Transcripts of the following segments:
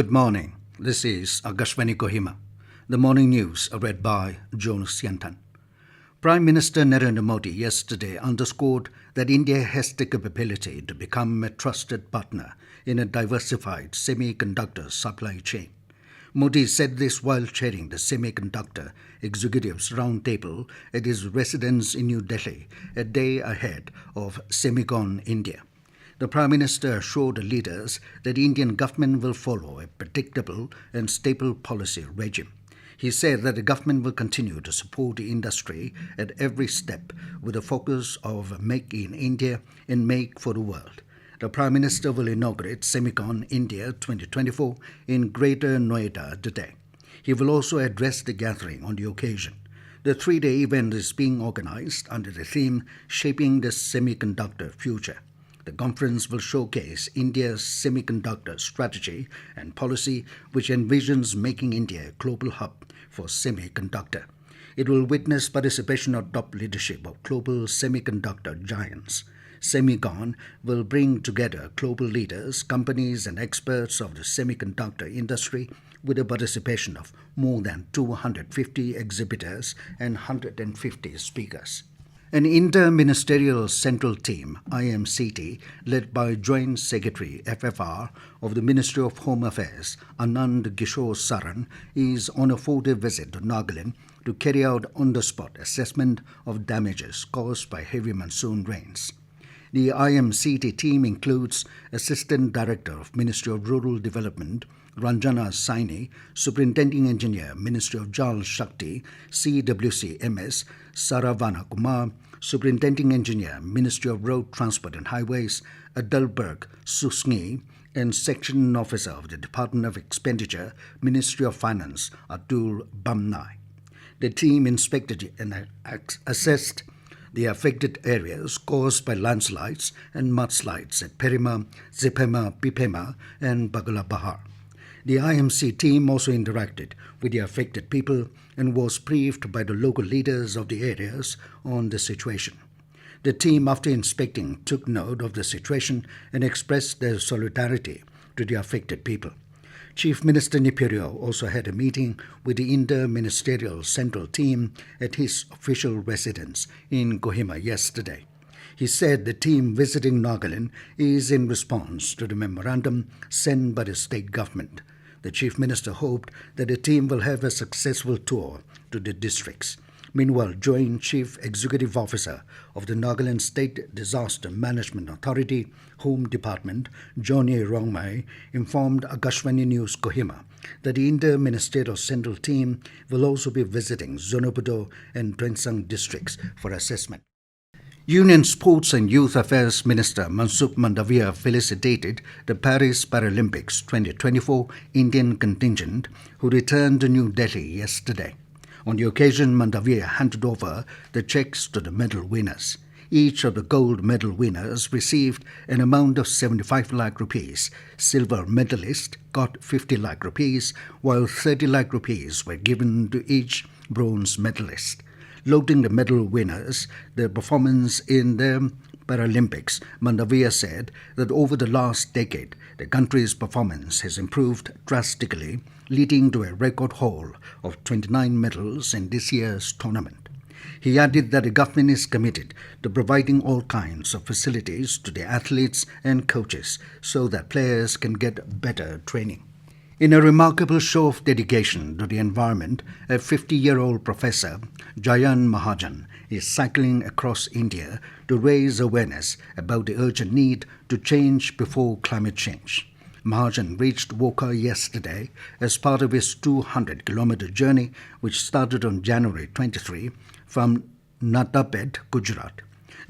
Good morning. This is Akashvani Kohima. The morning news read by Jonas Yantan. Prime Minister Narendra Modi yesterday underscored that India has the capability to become a trusted partner in a diversified semiconductor supply chain. Modi said this while chairing the Semiconductor Executives Roundtable at his residence in New Delhi, a day ahead of Semicon India. The Prime Minister assured the leaders that the Indian government will follow a predictable and stable policy regime. He said that the government will continue to support the industry at every step with a focus of Make in India and Make for the World. The Prime Minister will inaugurate Semicon India 2024 in Greater Noida today. He will also address the gathering on the occasion. The three-day event is being organized under the theme Shaping the Semiconductor Future. The conference will showcase India's semiconductor strategy and policy, which envisions making India a global hub for semiconductor. It will witness participation of top leadership of global semiconductor giants. Semicon will bring together global leaders, companies and experts of the semiconductor industry with the participation of more than 250 exhibitors and 150 speakers. An Inter-Ministerial Central Team, IMCT, led by Joint Secretary FFR of the Ministry of Home Affairs, Anand Kishore Saran, is on a 4-day visit to Nagaland to carry out on-the-spot assessment of damages caused by heavy monsoon rains. The IMCT team includes Assistant Director of Ministry of Rural Development, Ranjana Saini, Superintending Engineer, Ministry of Jal Shakti, CWC MS, Saravana Kumar, Superintending Engineer, Ministry of Road Transport and Highways, Adalberg Susni, and Section Officer of the Department of Expenditure, Ministry of Finance, Atul Bamnai. The team inspected and assessed the affected areas caused by landslides and mudslides at Perima, Zipema, Pipema, and Bagalabahar. The IMC team also interacted with the affected people and was briefed by the local leaders of the areas on the situation. The team, after inspecting, took note of the situation and expressed their solidarity to the affected people. Chief Minister Nipirio also had a meeting with the Inter-Ministerial Central Team at his official residence in Kohima yesterday. He said the team visiting Nagaland is in response to the memorandum sent by the state government. The Chief Minister hoped that the team will have a successful tour to the districts. Meanwhile, Joint Chief Executive Officer of the Nagaland State Disaster Management Authority, Home Department, Johnny Rongmai, informed Akashvani News Kohima that the Inter-Ministerial Central Team will also be visiting Zonopudo and Drensang districts for assessment. Union Sports and Youth Affairs Minister Mansukh Mandavia felicitated the Paris Paralympics 2024 Indian contingent who returned to New Delhi yesterday. On the occasion, Mandavia handed over the cheques to the medal winners. Each of the gold medal winners received an amount of 75 lakh rupees. Silver medalist got 50 lakh rupees, while 30 lakh rupees were given to each bronze medalist. Lauding the medal winners, their performance in the Paralympics, Mandavia said that over the last decade, the country's performance has improved drastically, leading to a record haul of 29 medals in this year's tournament. He added that the government is committed to providing all kinds of facilities to the athletes and coaches so that players can get better training. In a remarkable show of dedication to the environment, a 50-year-old professor, Jayan Mahajan, is cycling across India to raise awareness about the urgent need to change before climate change. Mahajan reached Woka yesterday as part of his 200-kilometer journey, which started on January 23 from Natabed, Gujarat.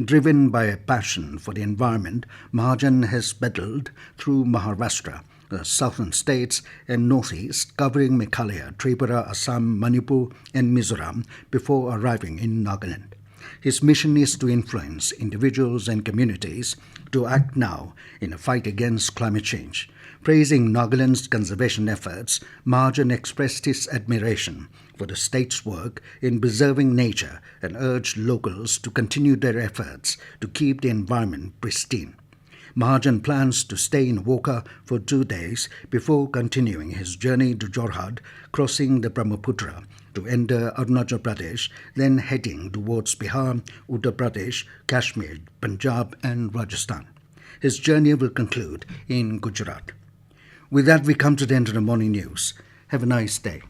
Driven by a passion for the environment, Mahajan has pedaled through Maharashtra, the southern states and northeast, covering Meghalaya, Tripura, Assam, Manipur and Mizoram before arriving in Nagaland. His mission is to influence individuals and communities to act now in a fight against climate change. Praising Nagaland's conservation efforts, Mahajan expressed his admiration for the state's work in preserving nature and urged locals to continue their efforts to keep the environment pristine. Mahajan plans to stay in Woka for 2 days before continuing his journey to Jorhat, crossing the Brahmaputra to enter Arunachal Pradesh, then heading towards Bihar, Uttar Pradesh, Kashmir, Punjab and Rajasthan. His journey will conclude in Gujarat. With that, we come to the end of the morning news. Have a nice day.